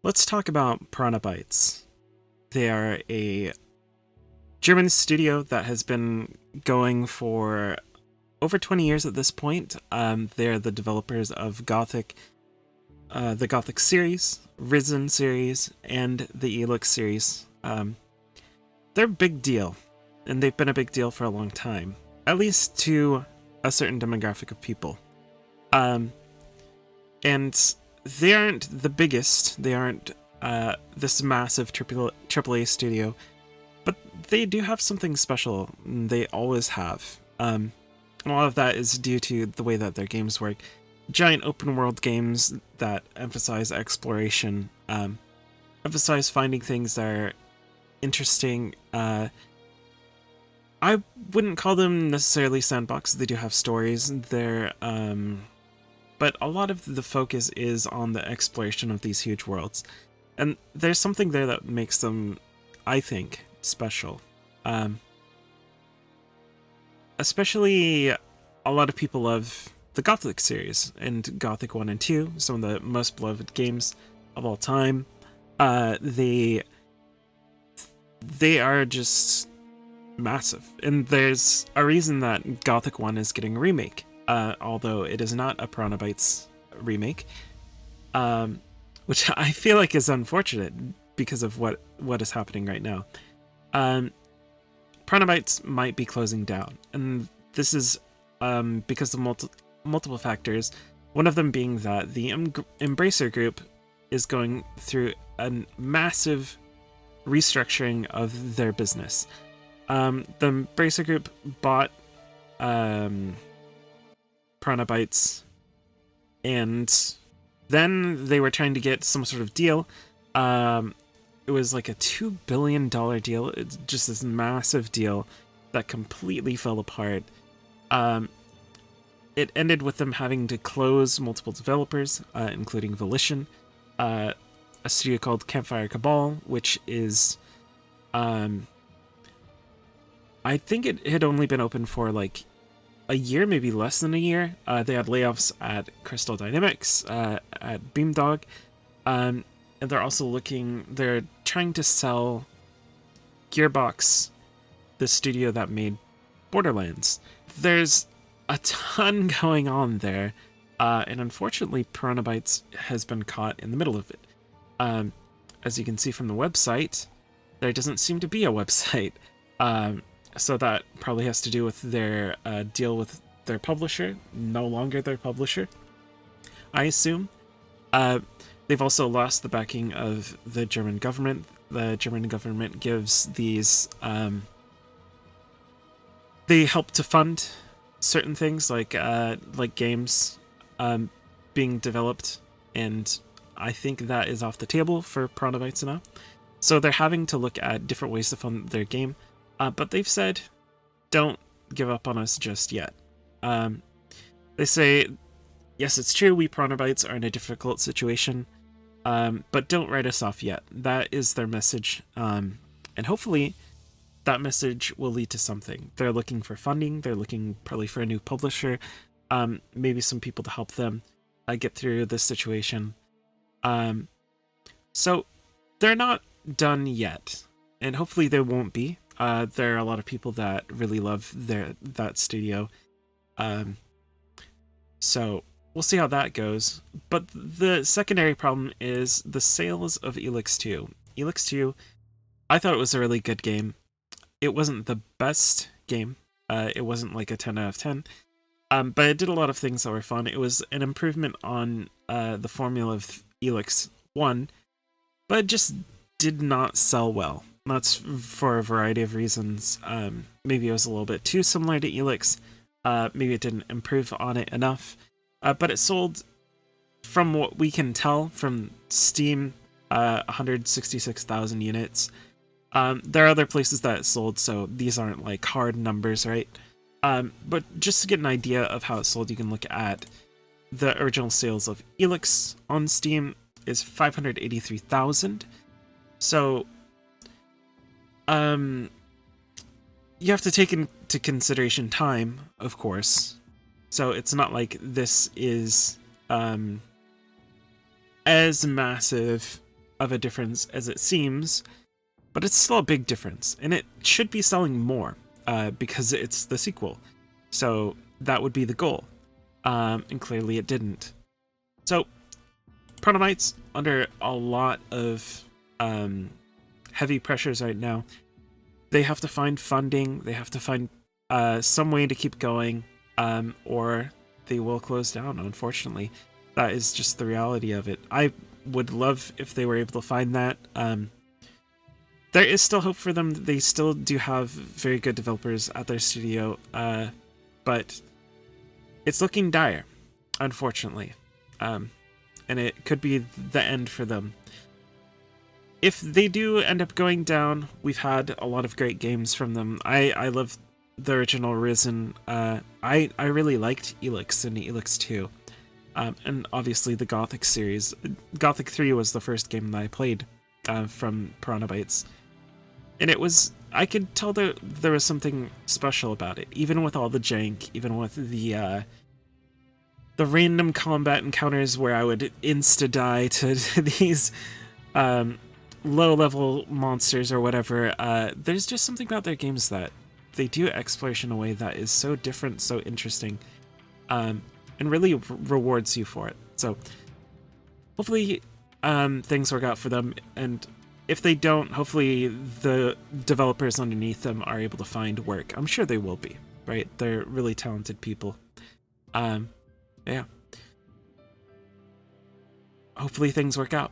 Let's talk about Piranha Bytes. They are a German studio that has been going for over 20 years at this point. They're the developers of Gothic, the Gothic series, Risen series, and the Elex series. They're a big deal, and they've been a big deal for a long time, at least to a certain demographic of people. And they aren't the biggest, they aren't this massive AAA studio, but they do have something special. They always have. A lot of that is due to the way that their games work. Giant open world games that emphasize exploration, emphasize finding things that are interesting. I wouldn't call them necessarily sandbox. They do have stories. But a lot of the focus is on the exploration of these huge worlds. And there's something there that makes them, I think, special. Especially, a lot of people love the Gothic series, and Gothic 1 and 2, some of the most beloved games of all time. They are just massive. And there's a reason that Gothic 1 is getting a remake. Although it is not a Piranha Bytes remake, which I feel like is unfortunate because of what is happening right now. Piranha Bytes might be closing down, and this is because of multiple factors. One of them being that the Embracer Group is going through a massive restructuring of their business. The Embracer Group bought Piranha Bytes, and then they were trying to get some sort of deal. It was like a $2 billion deal. It's just this massive deal that completely fell apart. It ended with them having to close multiple developers, including Volition, a studio called Campfire Cabal, which is, I think it had only been open for like a year, maybe less than a year. They had layoffs at Crystal Dynamics, at Beamdog, and they're also they're trying to sell Gearbox, the studio that made Borderlands. There's a ton going on there, and unfortunately Piranha Bytes has been caught in the middle of it. As you can see from the website, there doesn't seem to be a website. So that probably has to do with their deal with their publisher, no longer their publisher, I assume. They've also lost the backing of the German government. The German government gives these... they help to fund certain things, like games being developed, and I think that is off the table for Piranha Bytes now. So they're having to look at different ways to fund their game. But they've said, don't give up on us just yet. They say, yes, it's true, we Piranha Bytes are in a difficult situation, but don't write us off yet. That is their message, and hopefully that message will lead to something. They're looking for funding, they're looking probably for a new publisher, maybe some people to help them get through this situation. So they're not done yet, and hopefully they won't be. There are a lot of people that really love that studio. So we'll see how that goes. But the secondary problem is the sales of Elex 2. Elex 2, I thought it was a really good game. It wasn't the best game. It wasn't like a 10 out of 10. But it did a lot of things that were fun. It was an improvement on the formula of Elex 1, but it just did not sell well. That's for a variety of reasons. Maybe it was a little bit too similar to Elex. Maybe it didn't improve on it enough. But it sold, from what we can tell from Steam, 166,000 units. There are other places that it sold, so these aren't like hard numbers, right? But just to get an idea of how it sold, you can look at the original sales of Elex on Steam is 583,000. So you have to take into consideration time, of course. So it's not like this is as massive of a difference as it seems, but it's still a big difference, and it should be selling more because it's the sequel. So that would be the goal, and clearly it didn't. So Piranhabytes under a lot of heavy pressures right now. They have to find funding. They have to find some way to keep going, or they will close down, unfortunately. That is just the reality of it. I would love if they were able to find that. There is still hope for them. They still do have very good developers at their studio, but it's looking dire, unfortunately. And it could be the end for them. If they do end up going down, we've had a lot of great games from them. I love the original Risen. I really liked Elex and Elex 2. And obviously the Gothic series. Gothic 3 was the first game that I played from Piranhabytes. And it was, I could tell that there was something special about it, even with all the jank, even with the random combat encounters where I would insta-die to these low-level monsters or whatever. There's just something about their games that they do exploration in a way that is so different, so interesting, and really rewards you for it. So hopefully things work out for them, and if they don't, hopefully the developers underneath them are able to find work. I'm sure they will be, right? They're really talented people. Yeah. Hopefully things work out.